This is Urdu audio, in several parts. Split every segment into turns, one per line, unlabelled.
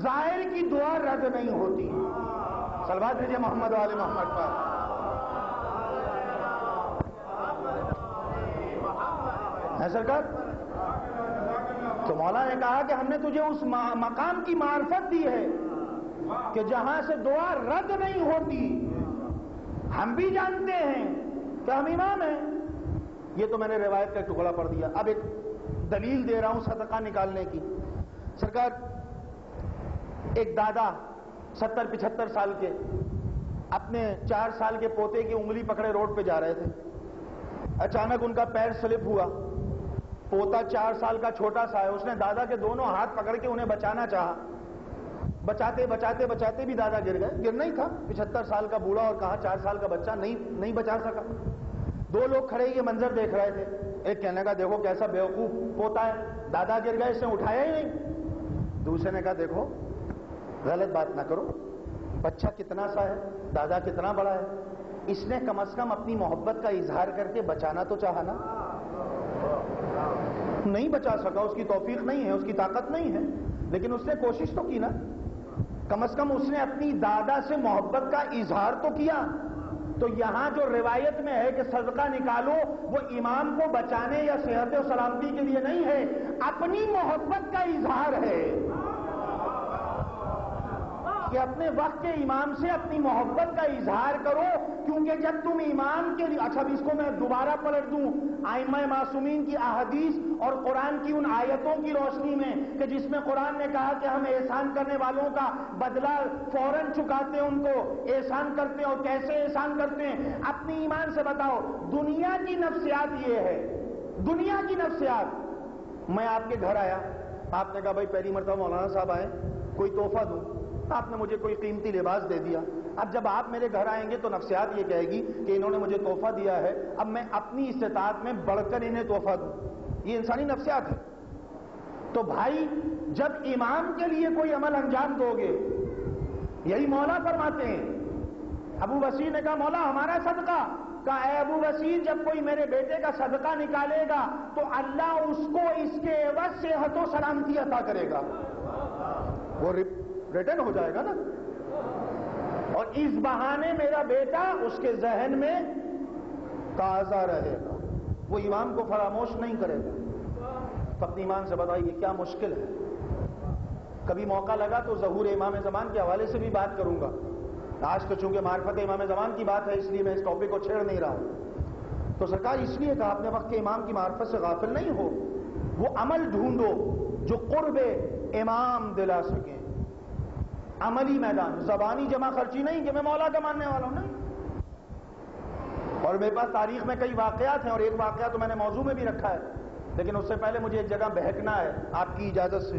زائر کی دعا رد نہیں ہوتی. صلوات بھیجیے محمد و آل محمد پر. ہے سرکار؟ تو مولا نے کہا کہ ہم نے تجھے اس مقام کی معرفت دی ہے کہ جہاں سے دعا رد نہیں ہوتی. ہم بھی جانتے ہیں کہ ہم امام ہیں. یہ تو میں نے روایت کا ٹکڑا پڑھ دیا. اب ایک دلیل دے رہا ہوں صدقہ نکالنے کی. سرکار، ایک دادا 70-75 سال کے اپنے 4 سال کے پوتے کی انگلی پکڑے روڈ پہ جا رہے تھے. اچانک ان کا پیر سلپ ہوا. پوتا 4 سال کا چھوٹا سا ہے. اس نے دادا کے دونوں ہاتھ پکڑ کے انہیں بچانا چاہا. بچاتے بچاتے بچاتے بھی دادا گر گئے. گرنا ہی تھا. 75 سال کا بوڑھا اور کہاں 4 سال کا بچہ نہیں بچا سکا. 2 لوگ کھڑے یہ منظر دیکھ رہے تھے. ایک کہنے کا دیکھو کیسا بیوقوف پوتا ہے, دادا گر گئے, اس نے اٹھایا ہی نہیں. دوسرے نے کہا دیکھو غلط بات نہ کرو, بچہ کتنا سا ہے, دادا کتنا بڑا ہے. اس نے کم از کم اپنی محبت کا اظہار کر کے بچانا تو چاہا نا. نہیں بچا سکا, اس کی توفیق نہیں ہے, اس کی طاقت نہیں ہے, لیکن اس نے کوشش تو کی نا. کم از کم اس نے اپنی دادا سے محبت کا اظہار تو کیا. تو یہاں جو روایت میں ہے کہ صدقہ نکالو, وہ امام کو بچانے یا صحت و سلامتی کے لیے نہیں ہے, اپنی محبت کا اظہار ہے کہ اپنے وقت کے امام سے اپنی محبت کا اظہار کرو. کیونکہ جب تم امام کے لیے, اچھا اس کو میں دوبارہ پلٹ دوں ائمہ معصومین کی احادیث اور قرآن کی ان آیتوں کی روشنی میں کہ جس میں قرآن نے کہا کہ ہم احسان کرنے والوں کا بدلہ فوراً چکاتے ہیں, ان کو احسان کرتے ہیں. اور کیسے احسان کرتے ہیں؟ اپنی ایمان سے بتاؤ. دنیا کی نفسیات یہ ہے, دنیا کی نفسیات. میں آپ کے گھر آیا, آپ نے کہا بھائی پہلی مرتبہ مولانا صاحب آئے, کوئی تحفہ دوں. آپ نے مجھے کوئی قیمتی لباس دے دیا. اب جب آپ میرے گھر آئیں گے تو نفسیات یہ کہے گی کہ انہوں نے مجھے تحفہ دیا ہے, اب میں اپنی استطاعت میں بڑھ کر انہیں تحفہ دوں. یہ انسانی نفسیات ہے. تو بھائی جب امام کے لیے کوئی عمل انجام دو گے, یہی مولا فرماتے ہیں. ابو بصیر نے کہا مولا ہمارا صدقہ. کہا اے ابو بصیر, جب کوئی میرے بیٹے کا صدقہ نکالے گا تو اللہ اس کو اس کے عوض صحت و سلامتی عطا کرے گا. وہ ریٹرن ہو جائے گا نا, اور اس بہانے میرا بیٹا اس کے ذہن میں تازہ رہے گا, وہ امام کو فراموش نہیں کرے گا. تو اپنی ایمان سے بتائیے کیا مشکل ہے. کبھی موقع لگا تو ظہور امام زمان کے حوالے سے بھی بات کروں گا. آج تو چونکہ معرفت امام زمان کی بات ہے اس لیے میں اس ٹاپک کو چھیڑ نہیں رہا ہوں. تو سرکار اس لیے کہا اپنے وقت کے امام کی معرفت سے غافل نہیں ہو, وہ عمل ڈھونڈو جو قرب امام دلا سکیں. عملی میدان, زبانی جمع خرچی نہیں کہ میں مولا کا ماننے والا ہوں, نہیں. اور میرے پاس تاریخ میں کئی واقعات ہیں, اور ایک واقعہ تو میں نے موضوع میں بھی رکھا ہے, لیکن اس سے پہلے مجھے ایک جگہ بہکنا ہے آپ کی اجازت سے.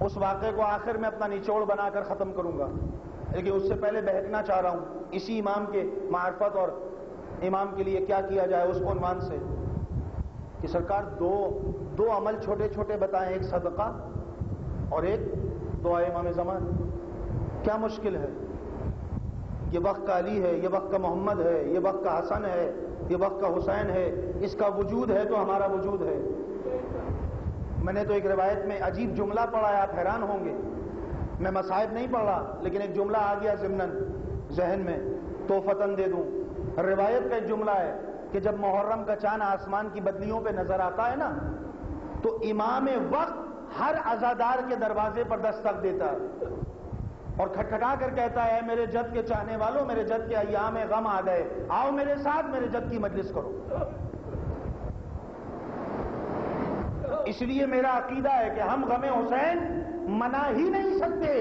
اس واقعے کو آخر میں اپنا نچوڑ بنا کر ختم کروں گا, لیکن اس سے پہلے بہکنا چاہ رہا ہوں اسی امام کے معرفت اور امام کے لیے کیا کیا جائے اس عنوان سے کہ سرکار دو عمل چھوٹے چھوٹے بتائیں, ایک صدقہ اور ایک دعا امام زمان. کیا مشکل ہے؟ یہ وقت کا علی ہے, یہ وقت کا محمد ہے, یہ وقت کا حسن ہے, یہ وقت کا حسین ہے. اس کا وجود ہے تو ہمارا وجود ہے. میں نے تو ایک روایت میں عجیب جملہ پڑھا ہے, آپ حیران ہوں گے. میں مصائب نہیں پڑھ رہا, لیکن ایک جملہ آ گیا ضمناً ذہن میں, تو فتن دے دوں. روایت کا ایک جملہ ہے کہ جب محرم کا چاند آسمان کی بدلیوں پہ نظر آتا ہے نا, تو امام وقت ہر عزادار کے دروازے پر دستک دیتا ہے اور کھٹکھٹا کر کہتا ہے میرے جد کے چاہنے والوں, میرے جد کے ایام غم آ گئے, آؤ میرے ساتھ میرے جد کی مجلس کرو. اس لیے میرا عقیدہ ہے کہ ہم غم حسین منا ہی نہیں سکتے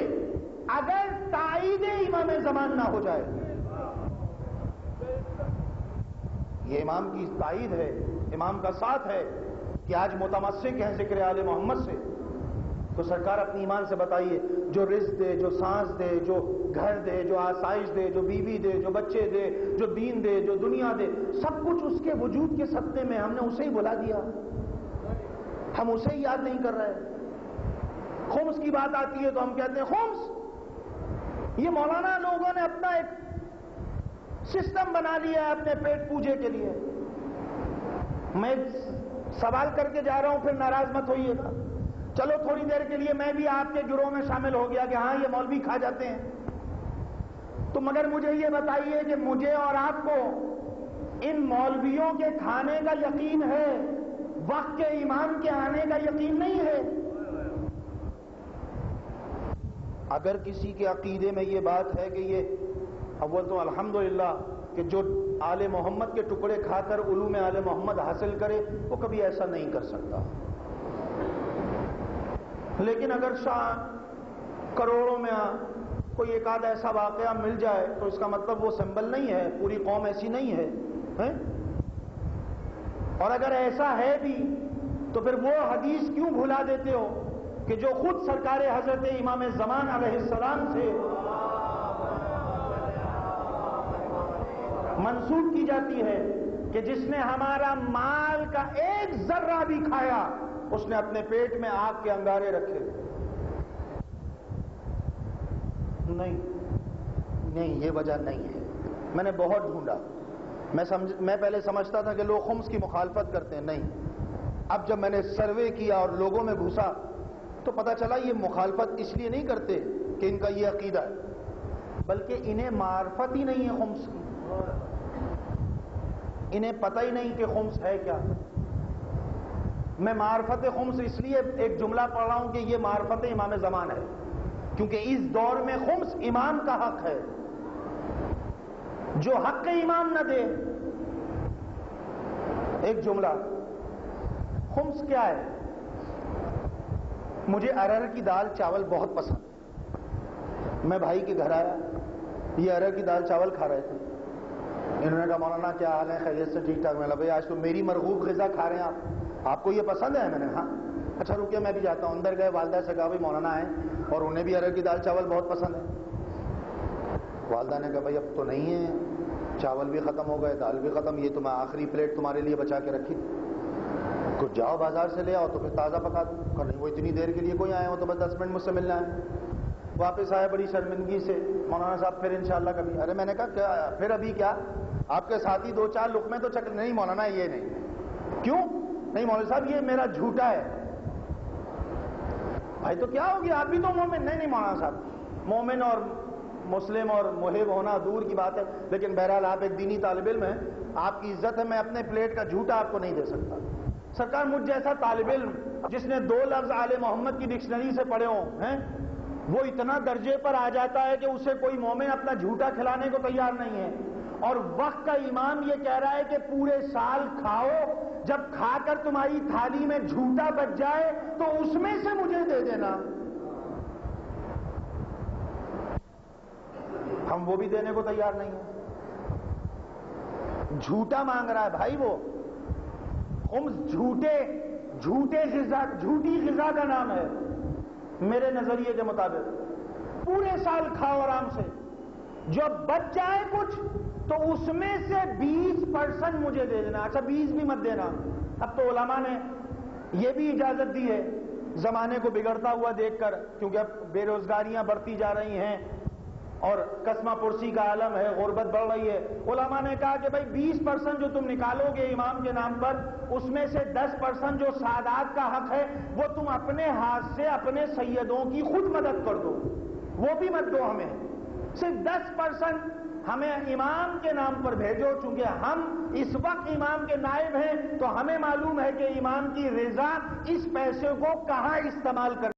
اگر تائید امام زمان نہ ہو جائے. یہ امام کی تائید ہے, امام کا ساتھ ہے کہ آج متمسک ہیں ذکر آل محمد سے. تو سرکار اپنی ایمان سے بتائیے, جو رزق دے, جو سانس دے, جو گھر دے, جو آسائش دے, جو بیوی دے, جو بچے دے, جو دین دے, جو دنیا دے, سب کچھ اس کے وجود کے صدقے میں. ہم نے اسے ہی بلا دیا, ہم اسے ہی یاد نہیں کر رہے. خمس کی بات آتی ہے تو ہم کہتے ہیں خمس. یہ مولانا لوگوں نے اپنا ایک سسٹم بنا لیا ہے اپنے پیٹ پوجے کے لیے. میں سوال کر کے جا رہا ہوں, پھر ناراض مت ہوئیے گا. چلو تھوڑی دیر کے لیے میں بھی آپ کے گروہ میں شامل ہو گیا کہ ہاں یہ مولوی کھا جاتے ہیں، تو مگر مجھے یہ بتائیے کہ مجھے اور آپ کو ان مولویوں کے کھانے کا یقین ہے، وقت کے امام کے آنے کا یقین نہیں ہے؟ اگر کسی کے عقیدے میں یہ بات ہے کہ یہ اول تو الحمدللہ کہ جو آل محمد کے ٹکڑے کھا کر علوم آل محمد حاصل کرے، وہ کبھی ایسا نہیں کر سکتا. لیکن اگر کروڑوں میں کوئی ایک آدھ ایسا واقعہ مل جائے تو اس کا مطلب وہ سمبل نہیں ہے، پوری قوم ایسی نہیں ہے. اور اگر ایسا ہے بھی تو پھر وہ حدیث کیوں بھلا دیتے ہو کہ جو خود سرکار حضرت امام زمان علیہ السلام سے منسوب کی جاتی ہے کہ جس نے ہمارا مال کا ایک ذرہ بھی کھایا اس نے اپنے پیٹ میں آگ کے انگارے رکھے. نہیں یہ وجہ نہیں ہے. میں نے بہت ڈھونڈا، میں پہلے سمجھتا تھا کہ لوگ خمس کی مخالفت کرتے ہیں، نہیں. اب جب میں نے سروے کیا اور لوگوں میں گھسا تو پتا چلا یہ مخالفت اس لیے نہیں کرتے کہ ان کا یہ عقیدہ ہے، بلکہ انہیں معرفت ہی نہیں ہے خمس کی. انہیں پتہ ہی نہیں کہ خمس ہے کیا. میں معرفت خمس اس لیے ایک جملہ پڑھ رہا ہوں کہ یہ معرفت امام زمان ہے، کیونکہ اس دور میں خمس امام کا حق ہے. جو حق امام نہ دے، ایک جملہ، خمس کیا ہے؟ مجھے ارہر کی دال چاول بہت پسند. میں بھائی کے گھر آیا، یہ ارہر کی دال چاول کھا رہے تھے. انہوں نے کہا مولانا کیا حال ہے؟ خیریت سے؟ ٹھیک ٹھاک. میں نے بھائی آج تو میری مرغوب غذا کھا رہے ہیں آپ کو یہ پسند ہے؟ میں نے ہاں. اچھا رکیے میں بھی جاتا ہوں. اندر گئے، والدہ سے کہا بھائی مولانا آئے اور انہیں بھی ارہر کی دال چاول بہت پسند ہے. والدہ نے کہا بھائی اب تو نہیں ہے، چاول بھی ختم ہو گئے، دال بھی ختم، یہ تو میں آخری پلیٹ تمہارے لیے بچا کے رکھی تھی، کچھ جاؤ بازار سے لے آؤ تو پھر تازہ پکا دوں. کہ نہیں وہ اتنی دیر کے لیے کوئی آئے ہو تو بس 10 منٹ مجھ سے ملنا ہے. واپس آئے بڑی شرمندگی سے، مولانا صاحب پھر انشاءاللہ کبھی. ارے میں نے کہا کیا پھر ابھی کیا؟ آپ کے ساتھی 2-4 لقمے تو چکر. نہیں مولانا یہ نہیں. کیوں نہیں مولوی صاحب؟ یہ میرا جھوٹا ہے. بھائی تو کیا ہوگی، آپ بھی تو مومن. نہیں مولانا صاحب، مومن اور مسلم اور محب ہونا دور کی بات ہے، لیکن بہرحال آپ ایک دینی طالب علم ہیں، آپ کی عزت ہے، میں اپنے پلیٹ کا جھوٹا آپ کو نہیں دے سکتا. سرکار مجھ جیسا طالب علم جس نے 2 لفظ آل محمد کی ڈکشنری سے پڑھے ہوں ہیں، وہ اتنا درجے پر آ جاتا ہے کہ اسے کوئی مومن اپنا جھوٹا کھلانے کو تیار نہیں ہے. اور وقت کا امام یہ کہہ رہا ہے کہ پورے سال کھاؤ، جب کھا کر تمہاری تھالی میں جھوٹا بچ جائے تو اس میں سے مجھے دے دینا. ہم وہ بھی دینے کو تیار نہیں ہیں. جھوٹا مانگ رہا ہے بھائی. وہ خمس جھوٹی غذا کا نام ہے میرے نظریے کے مطابق. پورے سال کھاؤ آرام سے، جو بچ جائے کچھ تو اس میں سے 20% مجھے دے دینا. اچھا 20 بھی مت دینا. اب تو علماء نے یہ بھی اجازت دی ہے زمانے کو بگڑتا ہوا دیکھ کر، کیونکہ اب بے روزگاریاں بڑھتی جا رہی ہیں اور قسمہ پرسی کا عالم ہے، غربت بڑھ رہی ہے. علماء نے کہا کہ بھائی 20% جو تم نکالو گے امام کے نام پر، اس میں سے 10% جو سادات کا حق ہے وہ تم اپنے ہاتھ سے اپنے سیدوں کی خود مدد کر دو، وہ بھی مت دو ہمیں. صرف 10% ہمیں امام کے نام پر بھیجو. چونکہ ہم اس وقت امام کے نائب ہیں تو ہمیں معلوم ہے کہ امام کی رضا اس پیسے کو کہاں استعمال کرنا